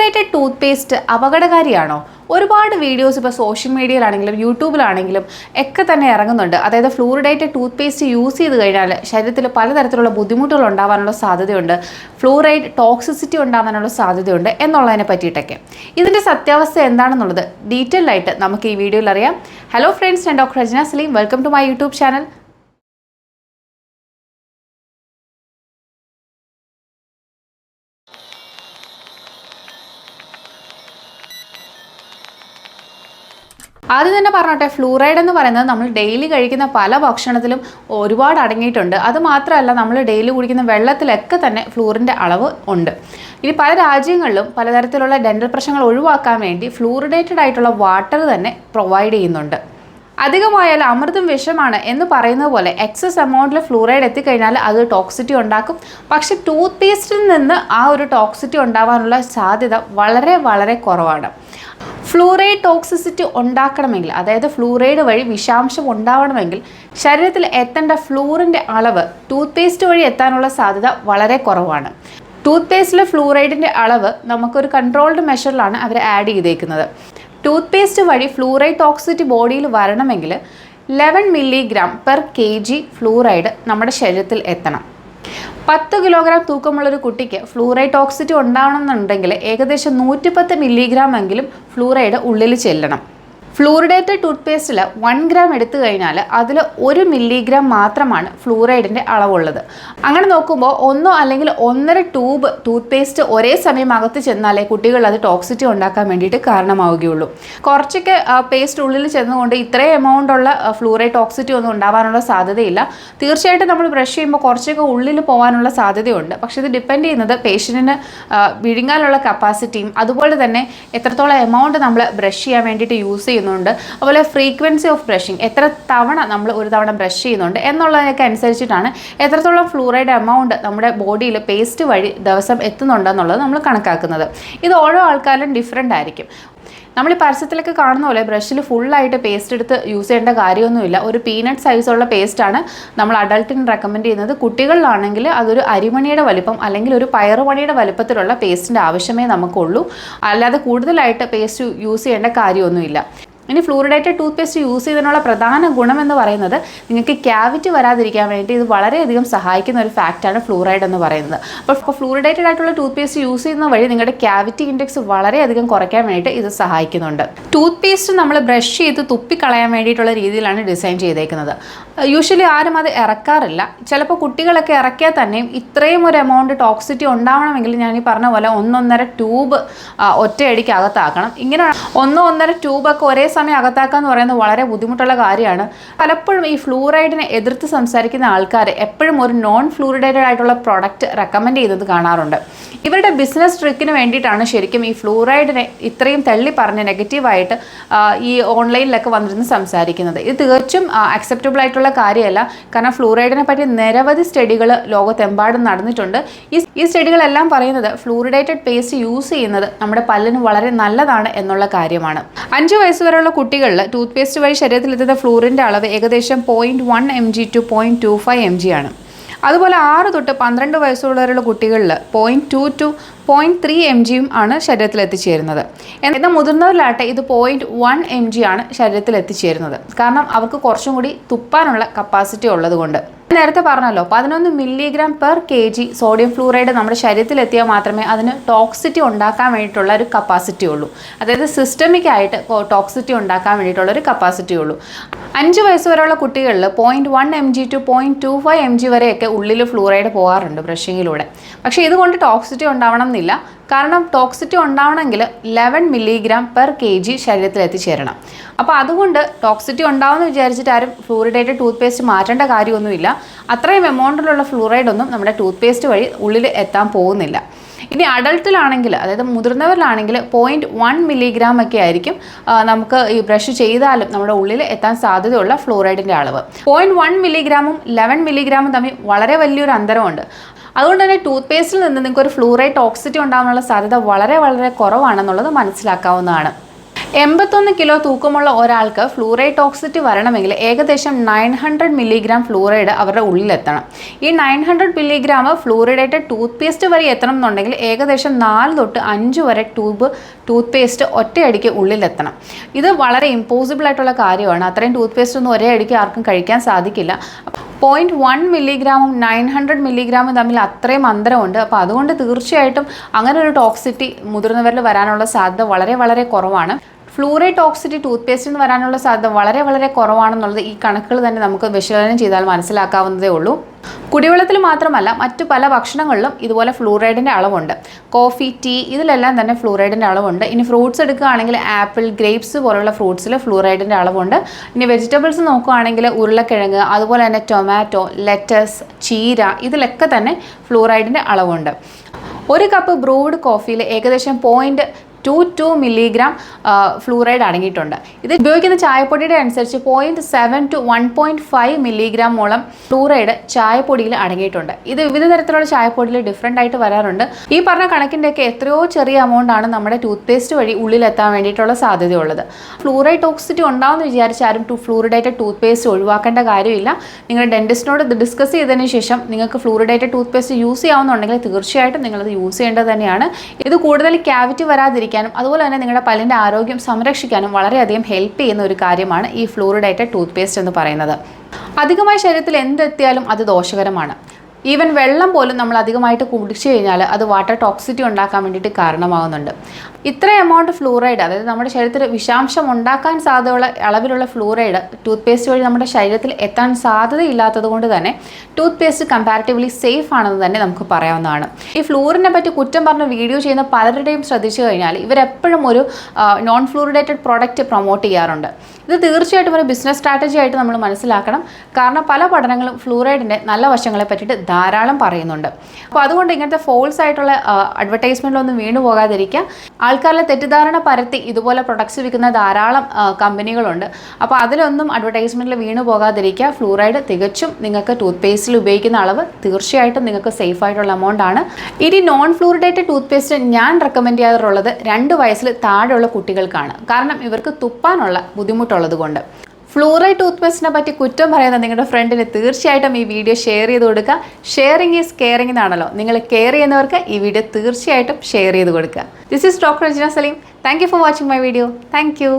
Fluoridated tooth paste അപകടകാരിയാണോ? ഒരുപാട് videos ഇപ്പോൾ social മീഡിയയിലാണെങ്കിലും യൂട്യൂബിലാണെങ്കിലും ഒക്കെ തന്നെ ഇറങ്ങുന്നുണ്ട്. അതായത് ഫ്ലൂറിഡേറ്റഡ് ടൂത്ത് പേസ്റ്റ് യൂസ് ചെയ്ത് കഴിഞ്ഞാൽ ശരീരത്തിൽ പലതരത്തിലുള്ള ബുദ്ധിമുട്ടുകൾ ഉണ്ടാകാനുള്ള സാധ്യതയുണ്ട്, ഫ്ലൂറൈഡ് ടോക്സിസിറ്റി ഉണ്ടാകാനുള്ള സാധ്യതയുണ്ട് എന്നുള്ളതിനെ പറ്റിയിട്ടൊക്കെ. ഇതിൻ്റെ സത്യാവസ്ഥ എന്താണെന്നുള്ളത് ഡീറ്റെയിൽ ആയിട്ട് നമുക്ക് ഈ വീഡിയോയിൽ അറിയാം. ഹലോ ഫ്രണ്ട്സ്, ഞാൻ doctor Rejna Saleem. Welcome to my YouTube channel. ആദ്യം തന്നെ പറഞ്ഞോട്ടെ, ഫ്ലൂറൈഡ് എന്ന് പറയുന്നത് നമ്മൾ ഡെയിലി കഴിക്കുന്ന പല ഭക്ഷണത്തിലും ഒരുപാട് അടങ്ങിയിട്ടുണ്ട്. അതുമാത്രമല്ല, നമ്മൾ ഡെയിലി കുടിക്കുന്ന വെള്ളത്തിലൊക്കെ തന്നെ ഫ്ലൂറിൻ്റെ അളവ് ഉണ്ട്. ഇനി പല രാജ്യങ്ങളിലും പലതരത്തിലുള്ള ഡെൻ്റൽ പ്രശ്നങ്ങൾ ഒഴിവാക്കാൻ വേണ്ടി ഫ്ലൂറിഡേറ്റഡ് ആയിട്ടുള്ള വാട്ടർ തന്നെ പ്രൊവൈഡ് ചെയ്യുന്നുണ്ട്. അധികമായാൽ അമൃതും വിഷമാണ് എന്ന് പറയുന്നത് പോലെ എക്സസ് എമൗണ്ടിൽ ഫ്ലൂറൈഡ് എത്തിക്കഴിഞ്ഞാൽ അത് ടോക്സിറ്റി ഉണ്ടാക്കും. പക്ഷെ ടൂത്ത് പേസ്റ്റിൽ നിന്ന് ആ ഒരു ടോക്സിറ്റി ഉണ്ടാകാനുള്ള സാധ്യത വളരെ വളരെ കുറവാണ്. ഫ്ലൂറൈഡ് ടോക്സിസിറ്റി ഉണ്ടാക്കണമെങ്കിൽ, അതായത് ഫ്ലൂറൈഡ് വഴി വിഷാംശം ഉണ്ടാവണമെങ്കിൽ ശരീരത്തിൽ എത്തേണ്ട ഫ്ലൂറിൻ്റെ അളവ് ടൂത്ത് പേസ്റ്റ് വഴി എത്താനുള്ള സാധ്യത വളരെ കുറവാണ്. ടൂത്ത് പേസ്റ്റിലെ ഫ്ലൂറൈഡിൻ്റെ അളവ് നമുക്കൊരു കൺട്രോൾഡ് മെഷറിലാണ് അവർ ആഡ് ചെയ്തേക്കുന്നത്. ടൂത്ത് പേസ്റ്റ് വഴി ഫ്ലൂറൈഡ് ടോക്സിറ്റി ബോഡിയിൽ വരണമെങ്കിൽ 11 മില്ലിഗ്രാം പെർ kg ഫ്ലൂറൈഡ് നമ്മുടെ ശരീരത്തിൽ എത്തണം. 10 കിലോഗ്രാം തൂക്കമുള്ളൊരു കുട്ടിക്ക് ഫ്ലൂറൈഡ് ടോക്സിറ്റി ഉണ്ടാവണമെന്നുണ്ടെങ്കിൽ ഏകദേശം 110 മില്ലിഗ്രാം എങ്കിലും ഫ്ലൂറൈഡ് ഉള്ളിൽ ചെല്ലണം. ഫ്ലൂറിഡേറ്റഡ് ടൂത്ത് പേസ്റ്റിൽ 1 ഗ്രാം എടുത്തു കഴിഞ്ഞാൽ അതിൽ 1 മില്ലിഗ്രാം മാത്രമാണ് ഫ്ലൂറൈഡിൻ്റെ അളവുള്ളത്. അങ്ങനെ നോക്കുമ്പോൾ 1 അല്ലെങ്കിൽ 1.5 ട്യൂബ് ടൂത്ത് പേസ്റ്റ് ഒരേ സമയം അകത്ത് ചെന്നാലേ കുട്ടികൾ അത് ടോക്സിറ്റി ഉണ്ടാക്കാൻ വേണ്ടിയിട്ട് കാരണമാവുകയുള്ളൂ. കുറച്ചൊക്കെ പേസ്റ്റ് ഉള്ളിൽ ചെന്നുകൊണ്ട് ഇത്രയും എമൗണ്ട് ഉള്ള ഫ്ലൂറൈഡ് ടോക്സിറ്റി ഒന്നും ഉണ്ടാകാനുള്ള സാധ്യതയില്ല. തീർച്ചയായിട്ടും നമ്മൾ ബ്രഷ് ചെയ്യുമ്പോൾ കുറച്ചൊക്കെ ഉള്ളിൽ പോകാനുള്ള സാധ്യതയുണ്ട്. പക്ഷേ ഇത് ഡിപ്പെൻഡ് ചെയ്യുന്നത് പേഷ്യൻറ്റിന് വിഴുങ്ങാനുള്ള കപ്പാസിറ്റിയും അതുപോലെ തന്നെ എത്രത്തോളം എമൗണ്ട് നമ്മൾ ബ്രഷ് ചെയ്യാൻ വേണ്ടിയിട്ട് യൂസ് ചെയ്യുന്നു, അതുപോലെ ഫ്രീക്വൻസി ഓഫ് ബ്രഷിങ്, എത്ര തവണ നമ്മൾ ഒരു തവണ ബ്രഷ് ചെയ്യുന്നുണ്ട് എന്നുള്ളതിനൊക്കെ അനുസരിച്ചിട്ടാണ് എത്രത്തോളം ഫ്ലൂറൈഡ് എമൗണ്ട് നമ്മുടെ ബോഡിയിൽ പേസ്റ്റ് വഴി ദിവസം എത്തുന്നുണ്ടെന്നുള്ളത് നമ്മൾ കണക്കാക്കുന്നത്. ഇത് ഓരോ ആൾക്കാരിലും ഡിഫറെൻ്റ് ആയിരിക്കും. നമ്മൾ ഈ പരസ്യത്തിലൊക്കെ കാണുന്ന പോലെ ബ്രഷിൽ ഫുള്ളായിട്ട് പേസ്റ്റ് എടുത്ത് യൂസ് ചെയ്യേണ്ട കാര്യമൊന്നുമില്ല. ഒരു പീനട്ട് സൈസുള്ള പേസ്റ്റാണ് നമ്മൾ അഡൾട്ടിന് റെക്കമെൻഡ് ചെയ്യുന്നത്. കുട്ടികളിലാണെങ്കിൽ അതൊരു അരിമണിയുടെ വലിപ്പം അല്ലെങ്കിൽ ഒരു പയറുമണിയുടെ വലിപ്പത്തിലുള്ള പേസ്റ്റിൻ്റെ ആവശ്യമേ നമുക്കുള്ളൂ. അല്ലാതെ കൂടുതലായിട്ട് പേസ്റ്റ് യൂസ് ചെയ്യേണ്ട കാര്യമൊന്നുമില്ല. ഇനി ഫ്ലൂറിഡേറ്റഡ് ടൂത്ത് പേസ്റ്റ് യൂസ് ചെയ്തതിനുള്ള പ്രധാന ഗുണമെന്ന് പറയുന്നത് നിങ്ങൾക്ക് ക്യാവിറ്റി വരാതിരിക്കാൻ വേണ്ടി ഇത് വളരെയധികം സഹായിക്കുന്ന ഒരു ഫാക്റ്റാണ് ഫ്ലൂറൈഡ് എന്ന് പറയുന്നത്. അപ്പോൾ ഫ്ലൂറിഡേറ്റഡ് ആയിട്ടുള്ള ടൂത്ത് പേസ്റ്റ് യൂസ് ചെയ്യുന്ന വഴി നിങ്ങളുടെ ക്യാവിറ്റി ഇൻഡെക്സ് വളരെയധികം കുറയ്ക്കാൻ വേണ്ടിയിട്ട് ഇത് സഹായിക്കുന്നുണ്ട്. ടൂത്ത് പേസ്റ്റ് നമ്മൾ ബ്രഷ് ചെയ്ത് തുപ്പിക്കളയാൻ വേണ്ടിയിട്ടുള്ള രീതിയിലാണ് ഡിസൈൻ ചെയ്തേക്കുന്നത്. യൂഷ്വലി ആരും അത് ഇറക്കാറില്ല. ചിലപ്പോൾ കുട്ടികളൊക്കെ ഇറക്കിയാൽ തന്നെയും ഇത്രയും ഒരു എമൗണ്ട് ടോക്സിറ്റി ഉണ്ടാവണമെങ്കിൽ ഞാൻ ഈ പറഞ്ഞ പോലെ 1.5 ട്യൂബ് ഒറ്റയടിക്ക് അകത്താക്കണം. ഇങ്ങനെ 1.5 ട്യൂബൊക്കെ ഒരേ സമയം അകത്താക്കാന്ന് പറയുന്നത് വളരെ ബുദ്ധിമുട്ടുള്ള കാര്യമാണ്. പലപ്പോഴും ഈ ഫ്ലൂറൈഡിനെ എതിർത്ത് സംസാരിക്കുന്ന ആൾക്കാർ എപ്പോഴും ഒരു നോൺ ഫ്ലൂറിഡേറ്റഡ് ആയിട്ടുള്ള പ്രോഡക്റ്റ് റെക്കമെൻഡ് ചെയ്യുന്നത് കാണാറുണ്ട്. ഇവരുടെ ബിസിനസ് ട്രിക്കിന് വേണ്ടിയിട്ടാണ് ശരിക്കും ഈ ഫ്ലൂറൈഡിനെ ഇത്രയും തള്ളി പറഞ്ഞ് നെഗറ്റീവായിട്ട് ഈ ഓൺലൈനിലൊക്കെ വന്നിരുന്ന് സംസാരിക്കുന്നത്. ഇത് തീർച്ചും അക്സെപ്റ്റബിൾ ആയിട്ടുള്ള കാര്യമല്ല. കാരണം ഫ്ലൂറൈഡിനെ പറ്റി നിരവധി സ്റ്റഡികൾ ലോകത്തെമ്പാടും നടന്നിട്ടുണ്ട്. ഈ സ്റ്റഡികളെല്ലാം പറയുന്നത് ഫ്ലൂറിഡേറ്റഡ് പേസ്റ്റ് യൂസ് ചെയ്യുന്നത് നമ്മുടെ പല്ലിന് വളരെ നല്ലതാണ് എന്നുള്ള കാര്യമാണ്. 5 വയസ്സ് വരെയുള്ള കുട്ടികളിൽ ടൂത്ത് പേസ്റ്റ് വഴി ശരീരത്തിലെത്തുന്ന ഫ്ലൂറിൻ്റെ അളവ് ഏകദേശം 0.1 mg to 0.25 mg ആണ്. അതുപോലെ 6 തൊട്ട് 12 വയസ്സുള്ളവരുള്ള കുട്ടികളിൽ 0.2 to 0.3 mg ആണ് ശരീരത്തിൽ എത്തിച്ചേരുന്നത്. എന്നാൽ മുതിർന്നവരിലാട്ടെ ഇത് 0.1 mg ആണ് ശരീരത്തിൽ എത്തിച്ചേരുന്നത്. കാരണം അവർക്ക് കുറച്ചും കൂടി തുപ്പാനുള്ള കപ്പാസിറ്റി ഉള്ളതുകൊണ്ട്. നേരത്തെ പറഞ്ഞല്ലോ, 11 milligram per kg sodium fluoride നമ്മുടെ ശരീരത്തിൽ എത്തിയാൽ മാത്രമേ അതിന് ടോക്സിറ്റി ഉണ്ടാക്കാൻ വേണ്ടിയിട്ടുള്ള ഒരു കപ്പാസിറ്റി ഉള്ളൂ. അതായത് സിസ്റ്റമിക് ആയിട്ട് ടോക്സിറ്റി ഉണ്ടാക്കാൻ വേണ്ടിയിട്ടുള്ള ഒരു കപ്പാസിറ്റി ഉള്ളൂ. 5 വയസ്സ് വരെയുള്ള കുട്ടികളിൽ 0.1 mg to 0.25 mg വരെയൊക്കെ ഉള്ളിൽ ഫ്ലൂറൈഡ് പോകാറുണ്ട് ബ്രഷിങ്ങിലൂടെ. പക്ഷേ ഇതുകൊണ്ട് ടോക്സിറ്റി ഉണ്ടാവണം എന്നില്ല. കാരണം ടോക്സിറ്റി ഉണ്ടാവണമെങ്കിൽ 11 മില്ലിഗ്രാം പെർ kg ശരീരത്തിൽ എത്തിച്ചേരണം. അപ്പോൾ അതുകൊണ്ട് ടോക്സിറ്റി ഉണ്ടാവുമെന്ന് വിചാരിച്ചിട്ട് ആരും ഫ്ലൂറിഡേറ്റഡ് ടൂത്ത് പേസ്റ്റ് മാറ്റേണ്ട കാര്യമൊന്നുമില്ല. അത്രയും എമൗണ്ടിലുള്ള ഫ്ലൂറൈഡ് ഒന്നും നമ്മുടെ ടൂത്ത് പേസ്റ്റ് വഴി ഉള്ളിൽ എത്താൻ പോകുന്നില്ല. ഇനി അഡൾട്ടിലാണെങ്കിൽ, അതായത് മുതിർന്നവരിലാണെങ്കിൽ 0.1 മില്ലിഗ്രാം ഒക്കെ ആയിരിക്കും നമുക്ക് ഈ ബ്രഷ് ചെയ്താലും നമ്മുടെ ഉള്ളിൽ എത്താൻ സാധ്യതയുള്ള ഫ്ലൂറൈഡിൻ്റെ അളവ്. 0.1 മില്ലിഗ്രാമും 11 മില്ലിഗ്രാമും തമ്മിൽ വളരെ വലിയൊരു അന്തരമുണ്ട്. അതുകൊണ്ട് തന്നെ ടൂത്ത് പേസ്റ്റിൽ നിന്ന് നിങ്ങൾക്ക് ഒരു ഫ്ലൂറൈഡ് ടോക്സിറ്റി ഉണ്ടാകാനുള്ള സാധ്യത വളരെ വളരെ കുറവാണെന്നുള്ളത് മനസ്സിലാക്കാവുന്നതാണ്. 81 കിലോ തൂക്കമുള്ള ഒരാൾക്ക് ഫ്ലൂറൈഡ് ടോക്സിറ്റി വരണമെങ്കിൽ ഏകദേശം 900 മില്ലിഗ്രാം ഫ്ലൂറൈഡ് അവരുടെ ഉള്ളിലെത്തണം. ഈ 900 മില്ലിഗ്രാം ഫ്ലൂറിഡേറ്റഡ് ടൂത്ത് പേസ്റ്റ് വരെ എത്തണം എന്നുണ്ടെങ്കിൽ ഏകദേശം 4 തൊട്ട് 5 വരെ ട്യൂബ് ടൂത്ത് പേസ്റ്റ് ഒറ്റയടിക്ക് ഉള്ളിലെത്തണം. ഇത് വളരെ ഇമ്പോസിബിൾ ആയിട്ടുള്ള കാര്യമാണ്. അത്രയും ടൂത്ത് പേസ്റ്റ് ഒന്നും ഒരേ അടിക്ക് ആർക്കും കഴിക്കാൻ സാധിക്കില്ല. 0.1 മില്ലിഗ്രാമും 900 മില്ലിഗ്രാമും തമ്മിൽ അത്രയും അന്തരമുണ്ട്. അപ്പോൾ അതുകൊണ്ട് തീർച്ചയായിട്ടും അങ്ങനെ ഒരു ടോക്സിറ്റി മുതിർന്നവരിൽ വരാനുള്ള സാധ്യത വളരെ വളരെ കുറവാണ്. ഫ്ലൂറൈഡ് ടോക്സിറ്റി ടൂത്ത് പേസ്റ്റിന് വരാനുള്ള സാധ്യത വളരെ വളരെ കുറവാണെന്നുള്ളത് ഈ കണക്കുകൾ തന്നെ നമുക്ക് വിശകലനം ചെയ്താൽ മനസ്സിലാക്കാവുന്നതേ ഉള്ളൂ. കുടിവെള്ളത്തിൽ മാത്രമല്ല മറ്റു പല ഭക്ഷണങ്ങളിലും ഇതുപോലെ ഫ്ലൂറൈഡിൻ്റെ അളവുണ്ട്. കോഫി, ടീ ഇതിലെല്ലാം തന്നെ ഫ്ലൂറൈഡിൻ്റെ അളവുണ്ട്. ഇനി ഫ്രൂട്ട്സ് എടുക്കുകയാണെങ്കിൽ ആപ്പിൾ, ഗ്രേപ്സ് പോലുള്ള ഫ്രൂട്ട്സിൽ ഫ്ലൂറൈഡിൻ്റെ അളവുണ്ട്. ഇനി വെജിറ്റബിൾസ് നോക്കുകയാണെങ്കിൽ ഉരുളക്കിഴങ്ങ്, അതുപോലെ തന്നെ ടൊമാറ്റോ, ലെറ്റസ്, ചീര ഇതിലൊക്കെ തന്നെ ഫ്ലൂറൈഡിൻ്റെ അളവുണ്ട്. ഒരു കപ്പ് ബ്രൂഡ് കോഫിയിൽ ഏകദേശം 0.22 മില്ലിഗ്രാം ഫ്ലൂറൈഡ് അടങ്ങിയിട്ടുണ്ട്. ഇത് ഉപയോഗിക്കുന്ന ചായപ്പൊടിയുടെ അനുസരിച്ച് 0.7 to 1.5 മില്ലിഗ്രാമോളം ഫ്ലൂറൈഡ് ചായപ്പൊടിയിൽ അടങ്ങിയിട്ടുണ്ട്. ഇത് വിവിധ തരത്തിലുള്ള ചായപ്പൊടിയിൽ ഡിഫറെൻ്റ് ആയിട്ട് വരാറുണ്ട്. ഈ പറഞ്ഞ കണക്കിൻ്റെയൊക്കെ എത്രയോ ചെറിയ എമൗണ്ട് ആണ് നമ്മുടെ ടൂത്ത് പേസ്റ്റ് വഴി ഉള്ളിലെത്താൻ വേണ്ടിയിട്ടുള്ള സാധ്യതയുള്ളത്. ഫ്ലൂറൈഡ് ടോക്സിറ്റി ഉണ്ടാവുമെന്ന് വിചാരിച്ച് ആരും ഫ്ലൂറിഡേറ്റഡ് ടൂത്ത് പേസ്റ്റ് ഒഴിവാക്കേണ്ട കാര്യമില്ല. നിങ്ങളുടെ ഡെന്റിസ്റ്റിനോട് ഇത് ഡിസ്കസ് ചെയ്തതിന് ശേഷം നിങ്ങൾക്ക് ഫ്ലൂറിഡേറ്റഡ് ടൂത്ത് പേസ്റ്റ് യൂസ് ചെയ്യാവുന്നുണ്ടെങ്കിൽ തീർച്ചയായിട്ടും നിങ്ങളത് യൂസ് ചെയ്യേണ്ടത് തന്നെയാണ്. ഇത് കൂടുതൽ ക്യാവിറ്റി വരാതിരിക്കാൻ അതുപോലെ തന്നെ നിങ്ങളുടെ പല്ലിൻ്റെ ആരോഗ്യം സംരക്ഷിക്കാനും വളരെയധികം ഹെൽപ്പ് ചെയ്യുന്ന ഒരു കാര്യമാണ് ഈ ഫ്ലൂറിഡേറ്റഡ് ടൂത്ത് പേസ്റ്റ് എന്ന് പറയുന്നത്. അധികമായി ശരീരത്തിൽ എന്തെത്തിയാലും അത് ദോഷകരമാണ്. ഈവൻ വെള്ളം പോലും നമ്മൾ അധികമായിട്ട് കുടിച്ചു കഴിഞ്ഞാൽ അത് വാട്ടർ ടോക്സിറ്റി ഉണ്ടാക്കാൻ വേണ്ടിയിട്ട് കാരണമാകുന്നുണ്ട്. ഇത്ര എമൗണ്ട് ഫ്ലൂറൈഡ്, അതായത് നമ്മുടെ ശരീരത്തിൽ വിഷാംശം ഉണ്ടാക്കാൻ സാധ്യതയുള്ള അളവിലുള്ള ഫ്ലൂറൈഡ് ടൂത്ത് പേസ്റ്റ് വഴി നമ്മുടെ ശരീരത്തിൽ എത്താൻ സാധ്യതയില്ലാത്തത് കൊണ്ട് തന്നെ ടൂത്ത് പേസ്റ്റ് കമ്പാരിറ്റീവ്ലി സേഫ് ആണെന്ന് തന്നെ നമുക്ക് പറയാവുന്നതാണ്. ഈ ഫ്ലൂറിനെ പറ്റി കുറ്റം പറഞ്ഞ് വീഡിയോ ചെയ്യുന്ന പലരുടെയും ശ്രദ്ധിച്ചു കഴിഞ്ഞാൽ ഇവരെപ്പോഴും ഒരു നോൺ ഫ്ലൂറിഡേറ്റഡ് പ്രോഡക്റ്റ് പ്രൊമോട്ട് ചെയ്യാറുണ്ട്. ഇത് തീർച്ചയായിട്ടും ഒരു ബിസിനസ് സ്ട്രാറ്റജി ആയിട്ട് നമ്മൾ മനസ്സിലാക്കണം. കാരണം പല പഠനങ്ങളും ഫ്ലൂറൈഡിൻ്റെ നല്ല വശങ്ങളെ പറ്റിയിട്ട് ധാരാളം പറയുന്നുണ്ട്. അപ്പോൾ അതുകൊണ്ട് ഇങ്ങനത്തെ ഫോൾസ് ആയിട്ടുള്ള അഡ്വർടൈസ്മെൻറ്റിലൊന്നും വീണു പോകാതിരിക്കുക. ആൾക്കാരിലെ തെറ്റിദ്ധാരണ പരത്തി ഇതുപോലെ പ്രൊഡക്ട്സ് വിൽക്കുന്ന ധാരാളം കമ്പനികളുണ്ട്. അപ്പോൾ അതിലൊന്നും അഡ്വർടൈസ്മെൻറ്റിൽ വീണു പോകാതിരിക്കുക. ഫ്ലൂറൈഡ് തികച്ചും നിങ്ങൾക്ക് ടൂത്ത് പേസ്റ്റിൽ ഉപയോഗിക്കുന്ന അളവ് തീർച്ചയായിട്ടും നിങ്ങൾക്ക് സേഫ് ആയിട്ടുള്ള എമൗണ്ട് ആണ്. ഇനി നോൺ ഫ്ലൂറിഡേറ്റഡ് ടൂത്ത് പേസ്റ്റ് ഞാൻ റെക്കമെൻഡ് ചെയ്യാറുള്ളത് 2 വയസ്സിൽ താഴെയുള്ള കുട്ടികൾക്കാണ്. കാരണം ഇവർക്ക് തുപ്പാനുള്ള ബുദ്ധിമുട്ടുള്ളത് കൊണ്ട്. ഫ്ലൂറൈഡ് ടൂത്ത് പേസ്റ്റിനെ പറ്റി കുറ്റം പറയുന്ന നിങ്ങളുടെ ഫ്രണ്ടിന് തീർച്ചയായിട്ടും ഈ വീഡിയോ ഷെയർ ചെയ്ത് കൊടുക്കുക. ഷെയറിങ് ഈസ് കെയറിങ് എന്നാണല്ലോ. നിങ്ങൾ കെയർ ചെയ്യുന്നവർക്ക് ഈ വീഡിയോ തീർച്ചയായിട്ടും ഷെയർ ചെയ്ത് കൊടുക്കുക. This is doctor Ranjana Saleem. Thank you for watching my video. Thank U.